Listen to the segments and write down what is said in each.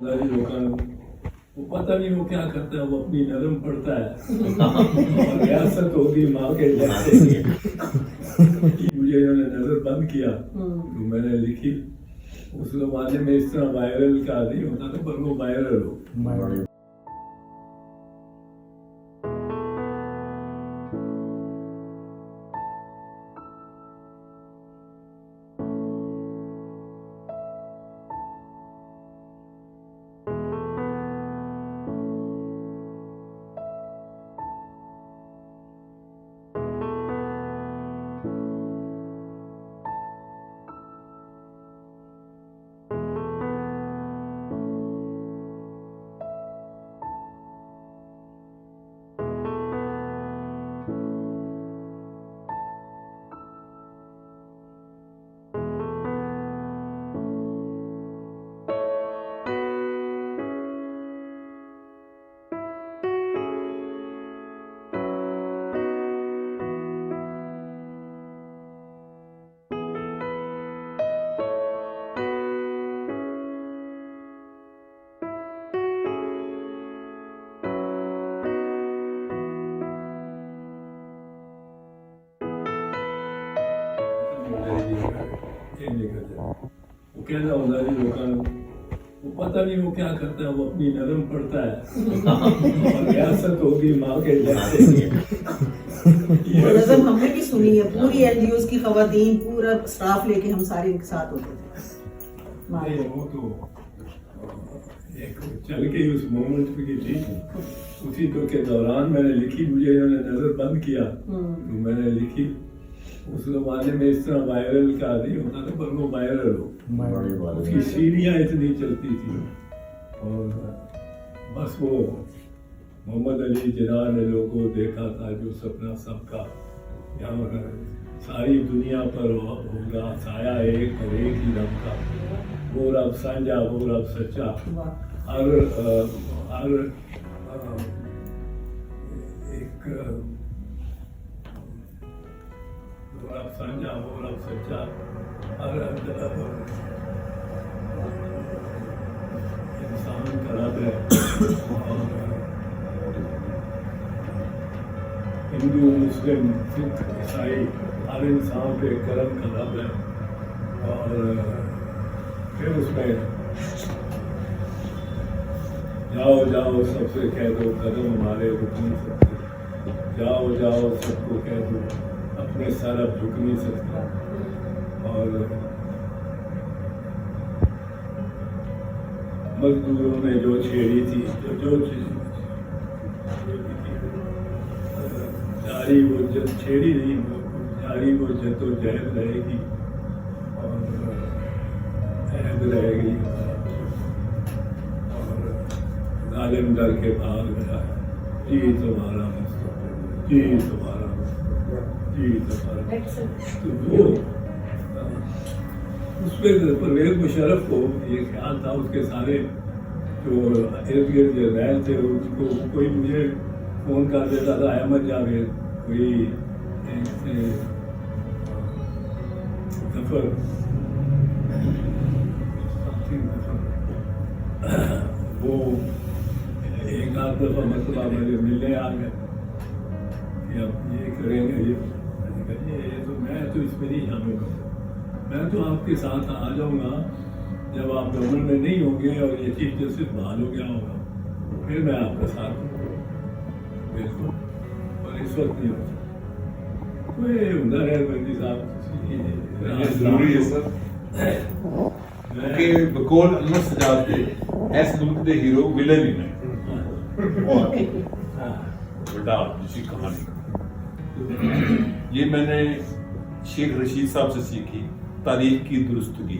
अंदाजी लोगों वो पता नहीं वो क्या करता है, वो अपनी नरम पड़ता है और रियासत होगी माँ के जैसे। मुझे इन्होंने नजर बंद किया तो मैंने लिखी। उस जमाने में इस तरह वायरल का नहीं होता था, पर वो वायरल हो। वो कहना अंदाजी लोगों वो पता नहीं वो क्या करता है, वो अपनी नरम पड़ता है और रियासत होगी माँ के जैसे। वो नज़म हमने भी सुनी है, पूरी एनजीओज की खवातीन पूरा स्टाफ लेके हम सारे एक साथ होते थे। नहीं, वो तो एक चल के उस मोमेंट की थी, उसी तो के दौरान मैंने लिखी। मुझे इन्होंने नजर बंद किया तो मैंने लिखी। उस जमाने में इस तरह वायरल का नहीं होता था, पर वो वायरल हो। उसकी सीढ़ियाँ इतनी चलती थी और बस वो मोहम्मद अली जिन्ना ने लोगों देखा था जो सपना सबका, यहाँ सारी दुनिया पर होगा साया एक और एक ही रब का, वो रब साझा वो रब सच्चा। हर एक वो रब साझा वो रब सच्चा, हर इंसान का रब है। हिंदू मुस्लिम सिख ईसाई हर इंसान पे करम का रब है। और फिर उसमें जाओ जाओ सबसे कह दो कदम हमारे रुक नहीं सकते, जाओ जाओ सबको कह दो अपने सर अब झुक नहीं सकते। और मजदूरों ने जो छेड़ी थी जो जारी वो जद छेड़ी नहीं, जारी वो जद्दोजहद रहेगी और अहद रहेगी। और जालिम डर के भाग गया, जी तुम्हारा मुस्तक़बिल, जी तुम्हारा मुस्तक़बिल, जी तुम्हारा। तो वो उसमें परवेज मुशर्रफ को ये ख्याल था, उसके सारे जो इर्द गिर्द जर्नैल थे उसको कोई मुझे फ़ोन कर देता था, अहमद जावेद कोई जफर वो एक आध दफ़ा मतलब मुझे मिलने आ गए कि अब ये करेंगे ये तो मैं तो इसमें नहीं शामिल हूँ। मैं तो आपके साथ आ जाऊँगा जब आप गवर्नर में नहीं होंगे और ये चीफ जस्टिस बहाल हो गया होगा, फिर मैं आपके साथ हूँ बिल्कुल, और इस वक्त नहीं हो सकता। तो ये हुनर है बंदी साहब, जरूरी है सर कि बकौल अनवर सजाद के इस मुल्क के हीरो विलन ही नहीं बड़ा जिसी कहानी। ये मैंने शेख रशीद साहब से सीखी तारीख की दुरुस्तगी।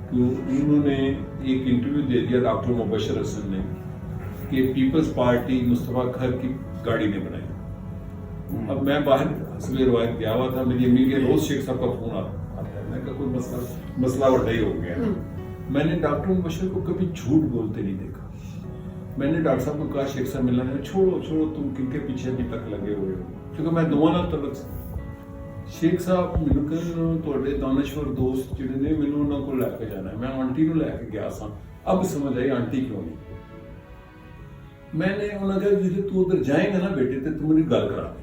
तो उन्होंने एक इंटरव्यू दे दिया डॉक्टर मुबशर हसन ने कि पीपल्स पार्टी मुस्तफा खर की गाड़ी ने बनाई। अब मैं बाहर असली रवायत गया हुआ था, मेरी अम्मी के रोज शेख साहब का फोन आता है, मैं कहा कोई मसला बड़ा ही हो गया। मैंने डॉक्टर मुबशर को कभी झूठ बोलते नहीं देखा। मैंने डॉक्टर साहब को कहा शेख साहब मिलना है, छोड़ो छोड़ो तुम किनके पीछे अभी तक लगे हुए हो, क्योंकि मैं दुआ ना तलक ਸ਼ੇਖ ਸਾਹਿਬ ਮੈਨੂੰ ਕਹਿੰਦੇ ਤੁਹਾਡੇ ਦਾਨਸ਼ਵਰ ਦੋਸਤ ਜਿਹੜੇ ਨੇ ਮੈਨੂੰ ਉਹਨਾਂ ਕੋਲ ਲੈ ਕੇ ਜਾਣਾ ਹੈ। ਮੈਂ ਆਂਟੀ ਨੂੰ ਲੈ ਕੇ ਗਿਆ ਸਾਂ। ਅਬ ਸਮਝ ਆਈ ਆਂਟੀ क्यों नहीं। मैंने उन्होंने कहा जिसे तू उधर जाएगा ना बेटे तो तू मेरी गल करा दे।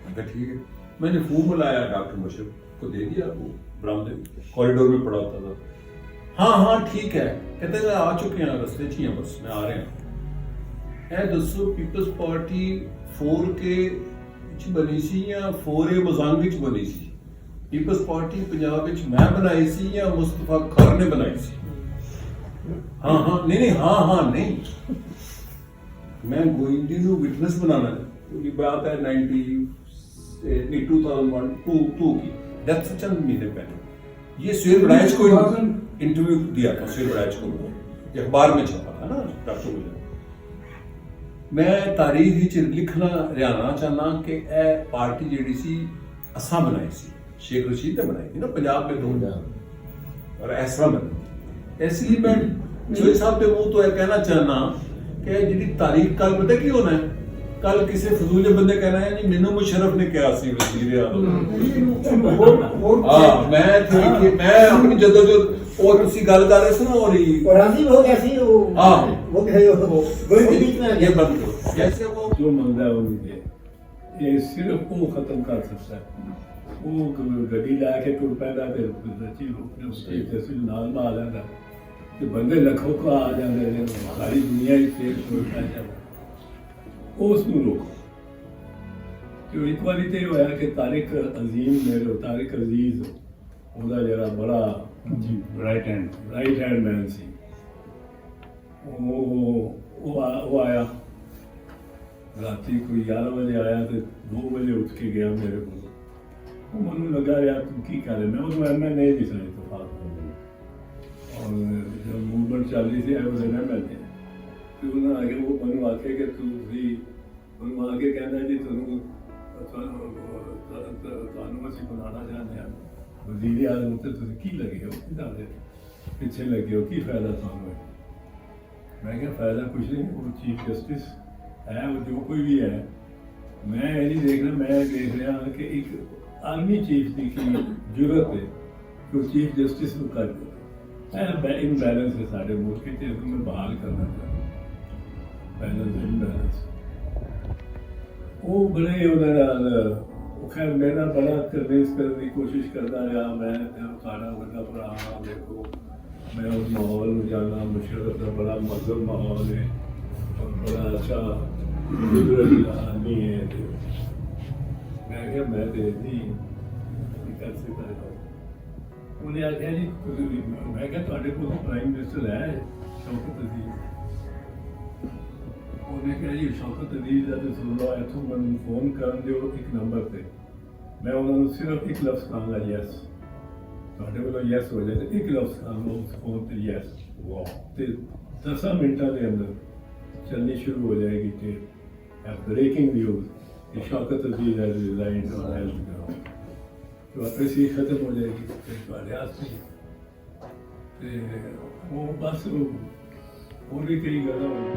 मैं कहा ठीक है। मैंने फोन बुलाया डॉक्टर मुशरफ को, दे दिया, वो बरामदे कॉरिडोर में पड़ा होता था। हाँ हाँ ठीक है, कहते हैं आ चुके हैं, रस्ते च ही हैं, बस मैं आ रहे हैं। दसो पीपल्स पार्टी 4K च बनी सी या 4A मजांगी च बनी सी? पीपल्स पार्टी पंजाब विच मैं बनाई सी या मुस्तफा खर ने बनाई सी? हाँ हाँ नहीं, हाँ हाँ नहीं, मैं गोइंदी ਨੂੰ विटनेस बनाना है। ये बात है 2001-2 की, डेथ से चंद महीने पहले। ये सुहेल बड़ाइच को इंटरव्यू दिया था, सुहेल बड़ाइच को, ये अखबार में छपा था ना डॉक्टर मुझे। मैं तारीख विच लिखना रियाना चाहना कि ए पार्टी जेडी सी असां बनाई सी, शेख रशीद ने बनाई थी ना पंजाब में 2 और इस तरह बनी। इसलिए मैं सुहेल साहब के मुंह तो यह कहना चाहना कि जी तारीख कल पता की होना है, कल किसी फजूल बंदे कहना है जी मैनू मुशर्रफ ने कहा सी वजीर मैं अपनी जदोजहद और उसी गल कर रहे थे ना और राजी हो गया सी वो बीच में ये बंद करो जैसे वो जो मंगता है वो नहीं दे। ये सिर्फ वो खत्म कर सकता है। वो गड्डी ला के टुर पैदा फिर तहसील नाल मार लेंदा ਤੇ ਬੰਦੇ ਲੱਖੋਂ ਕੋ ਆ ਜਾਂਦੇ ਨੇ, ਸਾਰੀ ਦੁਨੀਆ ਹੀ ਫੇਰ ਕੋਈ ਪੈ ਜਾਂਦਾ। ਉਸ ਨੂੰ ਰੋਕੋ। ਜੋ ਇੱਕ ਵਾਰੀ ਤੇ ਹੋਇਆ ਕਿ ਤਾਰਿਕ ਅਜ਼ੀਮ ਮੇਰੇ ਤਾਰਿਕ ਅਜ਼ੀਜ਼ ਉਹਦਾ ਜਿਹੜਾ ਬੜਾ ਰਾਈਟ ਹੈਂਡ ਮੈਨ ਸੀ, ਉਹ ਆਇਆ ਰਾਤੀ ਕੋਈ 11 ਵਜੇ ਆਇਆ ਤੇ 2 ਵਜੇ ਉੱਠ ਕੇ ਗਿਆ ਮੇਰੇ ਕੋਲ। ਉਹ ਮੈਨੂੰ ਲੱਗਾ ਯਾਰ ਤੂੰ ਕੀ ਕਰ ਰਿਹਾ। ਮੈਂ ਉਹਨੂੰ MNA ਦੀ ਸਾਈ ਤਫਾਕ और जब मूवमेंट चल रही थी आई वाज एन MLA तो उन्होंने आगे वो मैंने आके कि तू भी उन्होंने आगे कहना जी तुम ਅਸੀਂ ਬਣਾਉਣਾ ਚਾਹੁੰਦੇ ਹਾਂ ਵਜ਼ੀਰ ਆਜ਼ਮ ਤੇ ਤੁਸੀਂ ਕੀ ਲੱਗੇ ਹੋ, ਕਿਦਾਂ ਪਿੱਛੇ ਲੱਗੇ ਹੋ, ਕੀ ਫਾਇਦਾ ਤੁਹਾਨੂੰ? ਮੈਂ ਕਿਹਾ ਫਾਇਦਾ ਕੁਛ ਨਹੀਂ, ਉਹ ਚੀਫ ਜਸਟਿਸ ਹੈ, ਉਹ ਜੋ ਕੋਈ ਵੀ ਹੈ। ਮੈਂ ਇਹ ਨਹੀਂ ਦੇਖਣਾ, ਮੈਂ ਦੇਖ ਰਿਹਾ ਕਿ ਇੱਕ ਆਰਮੀ ਚੀਫ ਦੀ ਕੀ ਜ਼ਰੂਰਤ ਹੈ ਕਿ ਉਹ ਚੀਫ ਜਸਟਿਸ ਨੂੰ ਕਰ ਦੇ। इनबैलेंस है साढ़े मुल्क के, मैं बहाल करना चाहता बैलेंस इनबैलेंस। वो बड़े खैर मेरा बड़ा कन्विंस करने की कोशिश करता रहा। मैं सारा बड़ा भरा हाँ देखो मैं उस माहौल में जाना, मुशर्रफ का बड़ा मजहब माहौल है और बड़ा अच्छा आदमी है। मैं क्या मैं तो नहीं कर सकता। ਉਹਨੇ ਆਖਿਆ ਜੀ ਮੈਂ ਕਿਹਾ ਤੁਹਾਡੇ ਕੋਲ ਪ੍ਰਾਈਮ ਮਿਨਿਸਟਰ ਹੈ ਸ਼ੌਕਤ ਅਜ਼ੀਜ਼। ਉਹਨੇ ਕਿਹਾ ਜੀ ਸ਼ੌਕਤ ਅਜ਼ੀਜ਼ ਦਾ ਤੇ ਸੁਣ ਲਓ, ਇੱਥੋਂ ਮੈਨੂੰ ਫੋਨ ਕਰਨ ਦਿਓ ਇੱਕ ਨੰਬਰ ਤੇ, ਮੈਂ ਉਹਨਾਂ ਨੂੰ ਸਿਰਫ ਇੱਕ ਲਫ਼ਜ਼ ਕਹਾਂਗਾ ਯੈਸ, ਤੁਹਾਡੇ ਵੱਲੋਂ ਯੈਸ ਹੋ ਜਾਏ ਤੇ ਇੱਕ ਲਫ਼ਜ਼ ਕਹਾਂਗਾ ਉਸ ਫੋਨ ਤੇ ਯੈਸ, ਤੇ 10 ਮਿੰਟਾਂ ਦੇ ਅੰਦਰ ਚੱਲਣੀ ਸ਼ੁਰੂ ਹੋ ਜਾਏਗੀ ਕਿ ਬ੍ਰੇਕਿੰਗ ਨਿਊਜ਼ ਕਿ Shaukat Aziz has resigned on health ground. तो ऐसी खत्म हो जाएगी रियासत में। वो बस और भी कई गल्लां होई।